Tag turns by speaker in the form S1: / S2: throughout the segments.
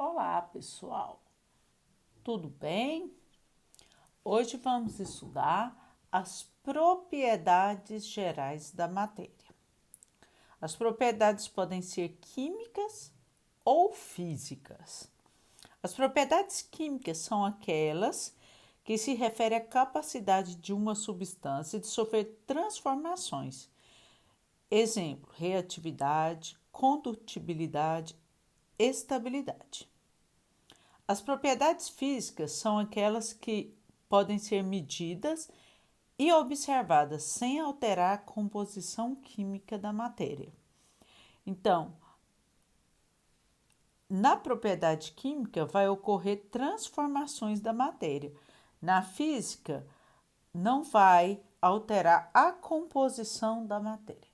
S1: Olá, pessoal. Tudo bem? Hoje vamos estudar as propriedades gerais da matéria. As propriedades podem ser químicas ou físicas. As propriedades químicas são aquelas que se referem à capacidade de uma substância de sofrer transformações. Exemplo: reatividade, condutibilidade, estabilidade. As propriedades físicas são aquelas que podem ser medidas e observadas sem alterar a composição química da matéria. Então, na propriedade química vai ocorrer transformações da matéria. Na física, não vai alterar a composição da matéria.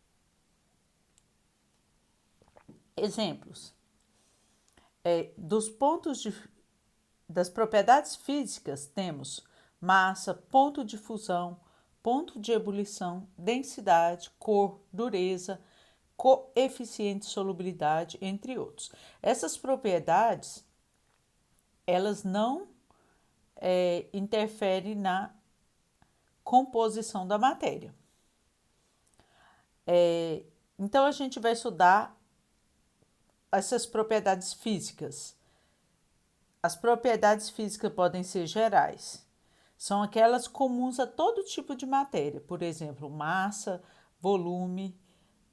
S1: Exemplos: das propriedades físicas temos massa, ponto de fusão, ponto de ebulição, densidade, cor, dureza, coeficiente de solubilidade, entre outros. Essas propriedades, elas não interferem na composição da matéria. Então, a gente vai estudar essas propriedades físicas. As propriedades físicas podem ser gerais. São aquelas comuns a todo tipo de matéria, por exemplo, massa, volume,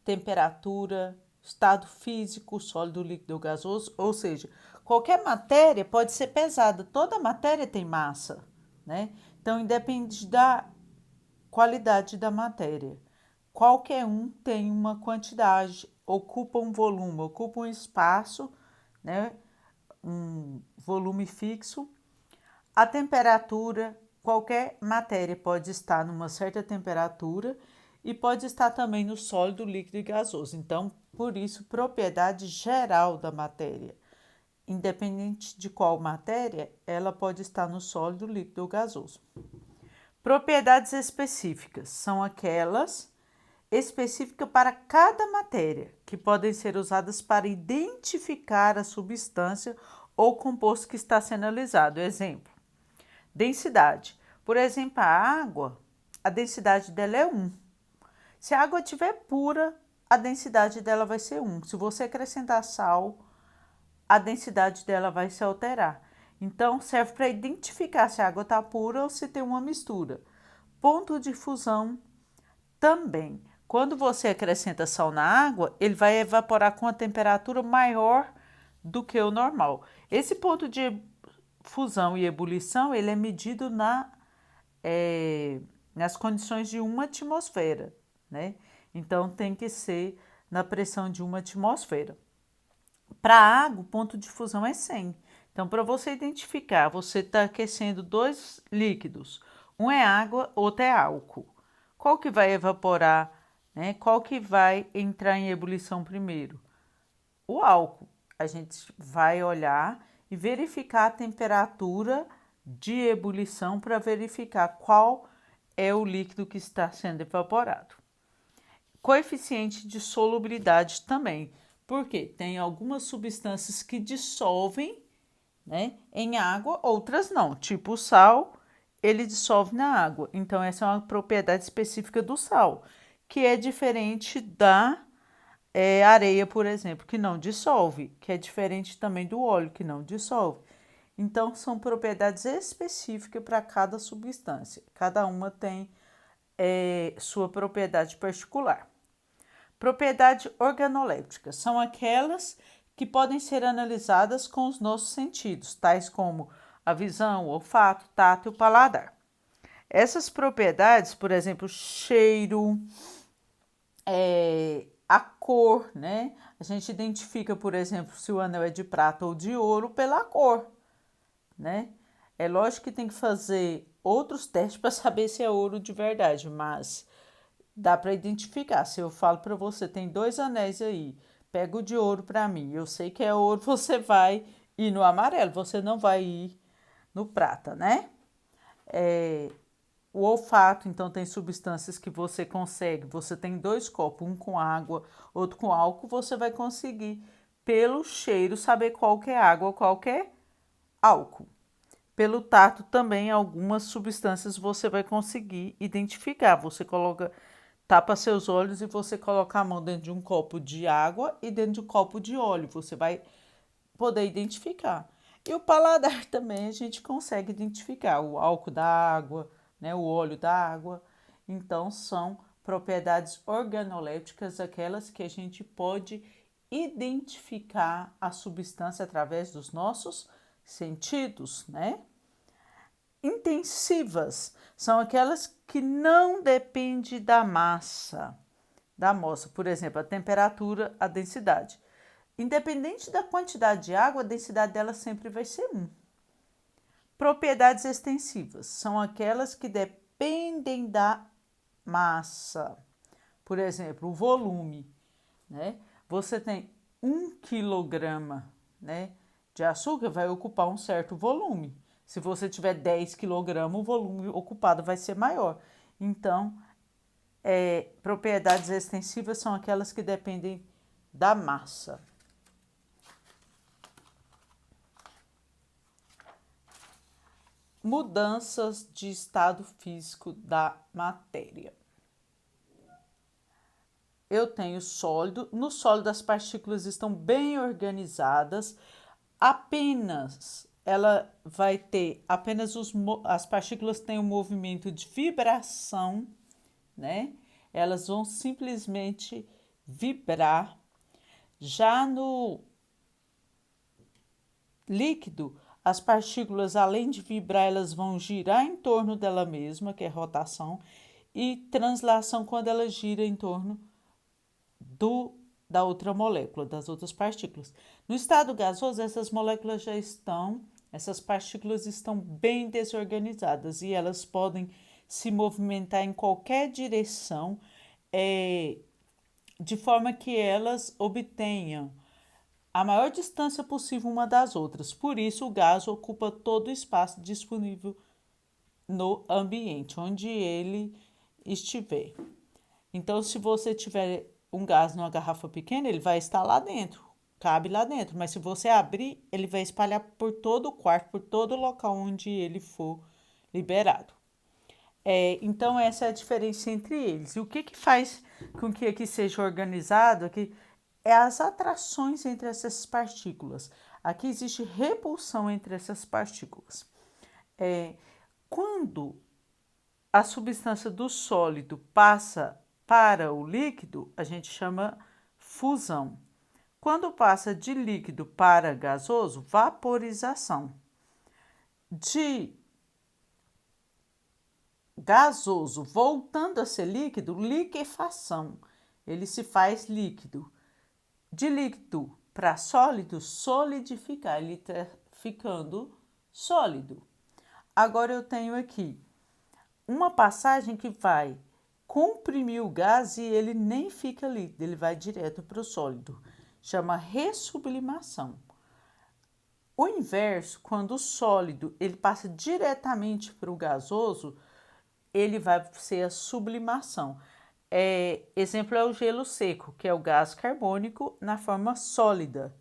S1: temperatura, estado físico, sólido, líquido ou gasoso, ou seja, qualquer matéria pode ser pesada, toda matéria tem massa, né? Então, independe da qualidade da matéria. Qualquer um tem uma quantidade, ocupa um volume, ocupa um espaço, né? Um volume fixo. A temperatura, qualquer matéria pode estar numa certa temperatura e pode estar também no sólido, líquido e gasoso. Então, por isso, propriedade geral da matéria. Independente de qual matéria, ela pode estar no sólido, líquido ou gasoso. Propriedades específicas são aquelas específicas para cada matéria, que podem ser usadas para identificar a substância ou composto que está sendo analisado. Exemplo: densidade. Por exemplo, a água, a densidade dela é 1. Se a água estiver pura, a densidade dela vai ser 1. Se você acrescentar sal, a densidade dela vai se alterar. Então, serve para identificar se a água está pura ou se tem uma mistura. Ponto de fusão também. Quando você acrescenta sal na água, ele vai evaporar com a temperatura maior do que o normal. Esse ponto de fusão e ebulição, ele é medido nas condições de 1 atmosfera, né? Então, tem que ser na pressão de 1 atmosfera. Para a água, o ponto de fusão é 100. Então, para você identificar, você está aquecendo dois líquidos. Um é água, outro é álcool. Qual que vai evaporar, né? Qual que vai entrar em ebulição primeiro? O álcool. A gente vai olhar e verificar a temperatura de ebulição para verificar qual é o líquido que está sendo evaporado. Coeficiente de solubilidade também, porque tem algumas substâncias que dissolvem, né, em água, outras não, tipo o sal, ele dissolve na água. Então, essa é uma propriedade específica do sal, que é diferente da areia, por exemplo, que não dissolve, que é diferente também do óleo, que não dissolve. Então, são propriedades específicas para cada substância. Cada uma tem sua propriedade particular. Propriedades organolépticas são aquelas que podem ser analisadas com os nossos sentidos, tais como a visão, o olfato, tato e o paladar. Essas propriedades, por exemplo, cheiro, a cor, né? A gente identifica, por exemplo, se o anel é de prata ou de ouro pela cor, né? É lógico que tem que fazer outros testes para saber se é ouro de verdade, mas dá para identificar. Se eu falo para você, tem 2 anéis aí, pega o de ouro para mim, eu sei que é ouro, você vai ir no amarelo, você não vai ir no prata, né? O olfato, então, tem substâncias que você consegue. Você tem 2 copos, um com água, outro com álcool, você vai conseguir pelo cheiro saber qual que é água, qual que é álcool. Pelo tato também algumas substâncias você vai conseguir identificar. Você coloca, tapa seus olhos e você coloca a mão dentro de um copo de água e dentro de um copo de óleo. Você vai poder identificar. E o paladar também a gente consegue identificar o álcool da água, né, o óleo da água. Então são propriedades organolépticas, aquelas que a gente pode identificar a substância através dos nossos sentidos, né? Intensivas são aquelas que não dependem da massa da amostra, por exemplo, a temperatura, a densidade. Independente da quantidade de água, a densidade dela sempre vai ser 1. Propriedades extensivas são aquelas que dependem da massa. Por exemplo, o volume, né? Você tem 1 quilograma, né, de açúcar, vai ocupar um certo volume. Se você tiver 10 quilogramas, o volume ocupado vai ser maior. Então, propriedades extensivas são aquelas que dependem da massa. Mudanças de estado físico da matéria. Eu tenho sólido. No sólido, as partículas estão bem organizadas. Apenas ela vai ter apenas as partículas têm um movimento de vibração, né? Elas vão simplesmente vibrar. Já no líquido, as partículas, além de vibrar, elas vão girar em torno dela mesma, que é rotação, e translação quando ela gira em torno da outra molécula, das outras partículas. No estado gasoso, essas partículas estão bem desorganizadas e elas podem se movimentar em qualquer direção, de forma que elas obtenham a maior distância possível uma das outras. Por isso, o gás ocupa todo o espaço disponível no ambiente, onde ele estiver. Então, se você tiver um gás numa garrafa pequena, ele vai estar lá dentro, cabe lá dentro. Mas se você abrir, ele vai espalhar por todo o quarto, por todo o local onde ele for liberado. Então, essa é a diferença entre eles. E o que faz com que aqui seja organizado aqui é as atrações entre essas partículas. Aqui existe repulsão entre essas partículas. Quando a substância do sólido passa para o líquido, a gente chama fusão. Quando passa de líquido para gasoso, vaporização. De gasoso voltando a ser líquido, liquefação. Ele se faz líquido. De líquido para sólido, solidificar. Ele está ficando sólido. Agora eu tenho aqui uma passagem que vai comprimir o gás e ele nem fica líquido, ele vai direto para o sólido. Chama ressublimação. O inverso, quando o sólido ele passa diretamente para o gasoso, ele vai ser a sublimação. Exemplo é o gelo seco, que é o gás carbônico na forma sólida.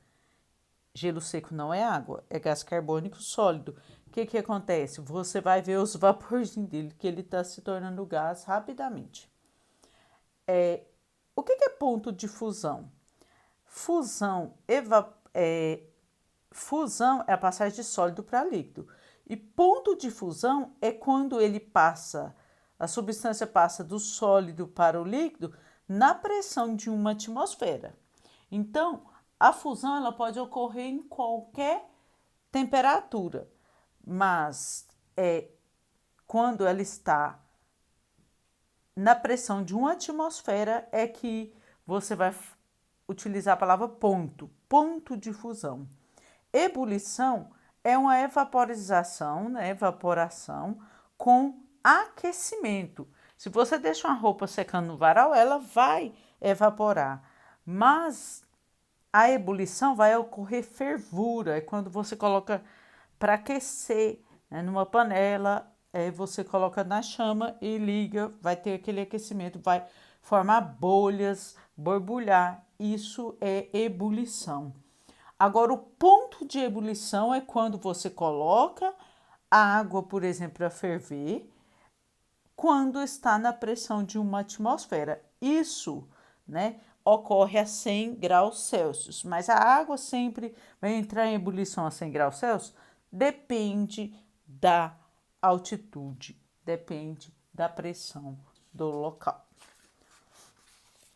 S1: Gelo seco não é água, é gás carbônico sólido. O que acontece? Você vai ver os vaporzinhos dele, que ele está se tornando gás rapidamente. O que é ponto de fusão? Fusão é a passagem de sólido para líquido. E ponto de fusão é quando a substância passa do sólido para o líquido na pressão de uma atmosfera. Então, a fusão ela pode ocorrer em qualquer temperatura, mas quando ela está na pressão de uma atmosfera é que você vai utilizar a palavra ponto de fusão. Ebulição é uma evaporização, né, evaporação com aquecimento. Se você deixa uma roupa secando no varal, ela vai evaporar, mas a ebulição vai ocorrer fervura, é quando você coloca para aquecer, né, numa panela, você coloca na chama e liga, vai ter aquele aquecimento, vai formar bolhas, borbulhar, isso é ebulição. Agora, o ponto de ebulição é quando você coloca a água, por exemplo, a ferver, quando está na pressão de uma atmosfera. Isso, né, ocorre a 100 graus Celsius, mas a água sempre vai entrar em ebulição a 100 graus Celsius? Depende da altitude, depende da pressão do local.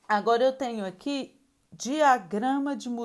S1: Agora eu tenho aqui diagrama de mudança